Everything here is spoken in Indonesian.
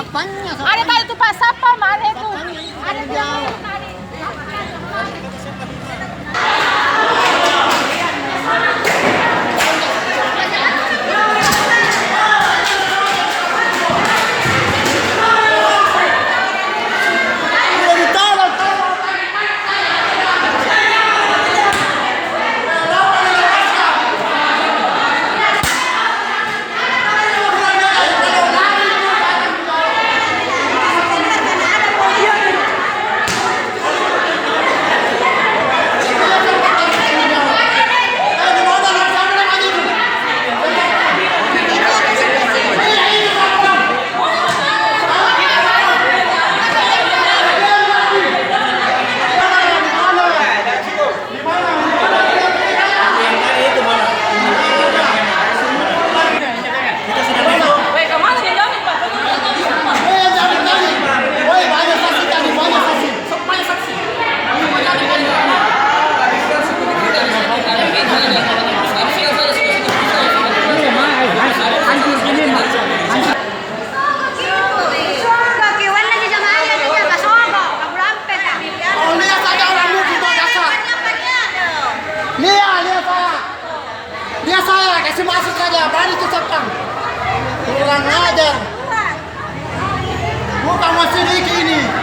Satpamnya. Ada tahu itu Pak Sapam, ada itu. Ada jauh. Dia saya kasih masuk saja, berani itu Satpam. Kurang ajar. Bukan masih dikit ini.